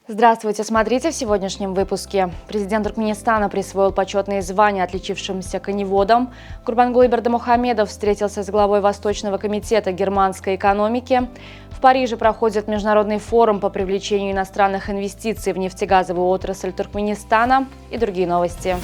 Здравствуйте, смотрите в сегодняшнем выпуске. Президент Туркменистана присвоил почетные звания отличившимся коневодам. Гурбангулы Бердымухамедов встретился с главой Восточного комитета германской экономики. В Париже проходит международный форум по привлечению иностранных инвестиций в нефтегазовую отрасль Туркменистана и другие новости.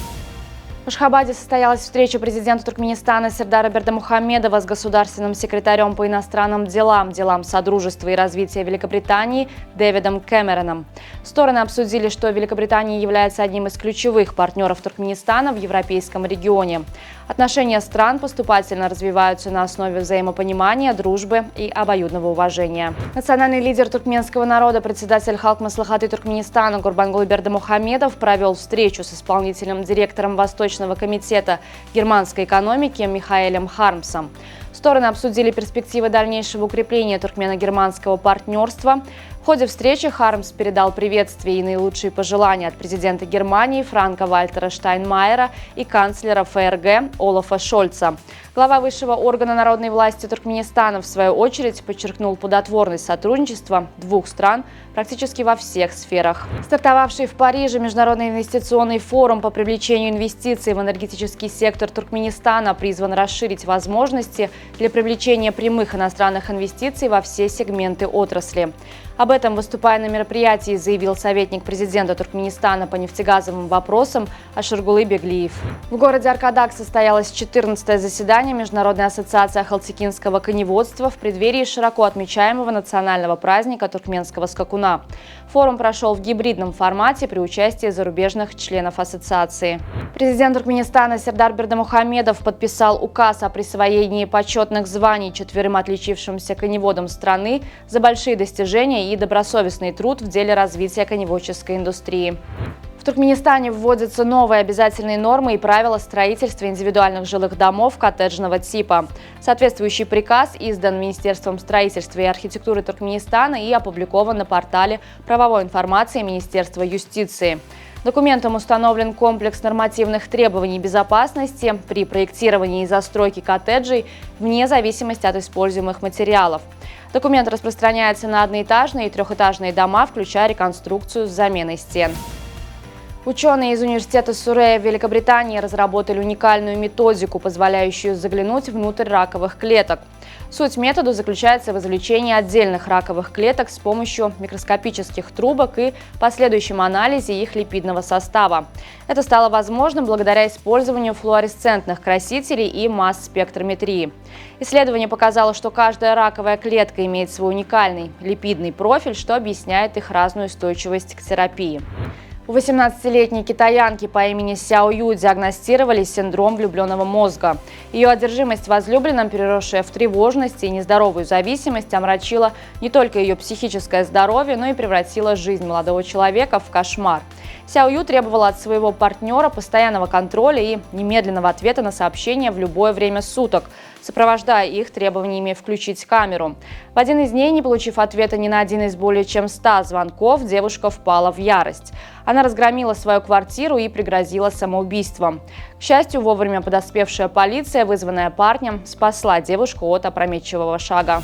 В Ашхабаде состоялась встреча президента Туркменистана Сердара Бердымухамедова с государственным секретарем по иностранным делам Содружества и развития Великобритании Дэвидом Кэмероном. Стороны обсудили, что Великобритания является одним из ключевых партнеров Туркменистана в европейском регионе. Отношения стран поступательно развиваются на основе взаимопонимания, дружбы и обоюдного уважения. Национальный лидер туркменского народа, председатель Халк Маслихаты Туркменистана Гурбангулы Бердымухамедов провел встречу с исполнительным директором Восточного комитета германской экономики Михаэлем Хармсом. Стороны обсудили перспективы дальнейшего укрепления туркмено-германского партнерства. В ходе встречи Хармс передал приветствия и наилучшие пожелания от президента Германии Франка-Вальтера Штайнмайера и канцлера ФРГ Олафа Шольца. Глава высшего органа народной власти Туркменистана, в свою очередь, подчеркнул плодотворность сотрудничества двух стран практически во всех сферах. Стартовавший в Париже Международный инвестиционный форум по привлечению инвестиций в энергетический сектор Туркменистана призван расширить возможности для привлечения прямых иностранных инвестиций во все сегменты отрасли. Об этом, выступая на мероприятии, заявил советник президента Туркменистана по нефтегазовым вопросам Ашыргулы Беглиев. В городе Аркадак состоялось 14-е заседание Международной ассоциации ахалтекинского коневодства в преддверии широко отмечаемого национального праздника туркменского скакуна. Форум прошел в гибридном формате при участии зарубежных членов ассоциации. Президент Туркменистана Сердар Бердымухамедов подписал указ о присвоении почетных званий 4 отличившимся коневодам страны за большие достижения и добросовестный труд в деле развития коневодческой индустрии. В Туркменистане вводятся новые обязательные нормы и правила строительства индивидуальных жилых домов коттеджного типа. Соответствующий приказ издан Министерством строительства и архитектуры Туркменистана и опубликован на портале правовой информации Министерства юстиции. Документом установлен комплекс нормативных требований безопасности при проектировании и застройке коттеджей вне зависимости от используемых материалов. Документ распространяется на одноэтажные и трехэтажные дома, включая реконструкцию с заменой стен. Ученые из университета Суррея в Великобритании разработали уникальную методику, позволяющую заглянуть внутрь раковых клеток. Суть метода заключается в извлечении отдельных раковых клеток с помощью микроскопических трубок и последующем анализе их липидного состава. Это стало возможным благодаря использованию флуоресцентных красителей и масс-спектрометрии. Исследование показало, что каждая раковая клетка имеет свой уникальный липидный профиль, что объясняет их разную устойчивость к терапии. У 18-летней китаянки по имени Сяо Ю диагностировали синдром влюбленного мозга. Ее одержимость возлюбленным, переросшая в тревожность и нездоровую зависимость, омрачила не только ее психическое здоровье, но и превратила жизнь молодого человека в кошмар. Сяо Ю требовала от своего партнера постоянного контроля и немедленного ответа на сообщения в любое время суток, сопровождая их требованиями включить камеру. В один из дней, не получив ответа ни на один из более чем 100 звонков, девушка впала в ярость. Она разгромила свою квартиру и пригрозила самоубийством. К счастью, вовремя подоспевшая полиция, вызванная парнем, спасла девушку от опрометчивого шага.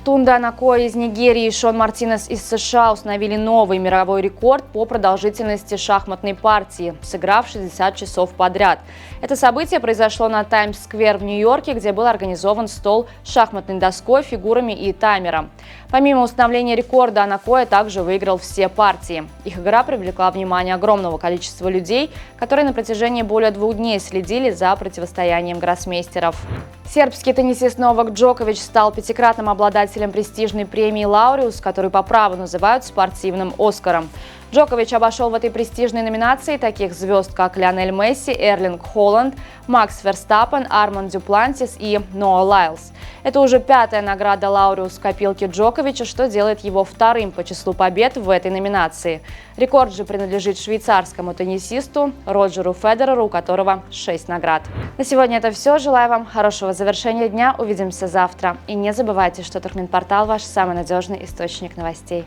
Тунда Накоя из Нигерии и Шон Мартинес из США установили новый мировой рекорд по продолжительности шахматной партии, сыграв 60 часов подряд. Это событие произошло на Таймс-сквер в Нью-Йорке, где был организован стол с шахматной доской, фигурами и таймером. Помимо установления рекорда, Накоя также выиграл все партии. Их игра привлекла внимание огромного количества людей, которые на протяжении более 2 дней следили за противостоянием гроссмейстеров. Сербский теннисист Новак Джокович стал 5-кратным обладателем престижной премии «Лауреус», которую по праву называют спортивным «Оскаром». Джокович обошел в этой престижной номинации таких звезд, как Лионель Месси, Эрлинг Холланд, Макс Верстаппен, Арман Дюплантис и Ноа Лайлс. Это уже 5-я награда «Лауреус» в копилке Джоковича, что делает его 2-м по числу побед в этой номинации. Рекорд же принадлежит швейцарскому теннисисту Роджеру Федереру, у которого 6 наград. На сегодня это все. Желаю вам хорошего завершения дня. Увидимся завтра. И не забывайте, что Туркменпортал – ваш самый надежный источник новостей.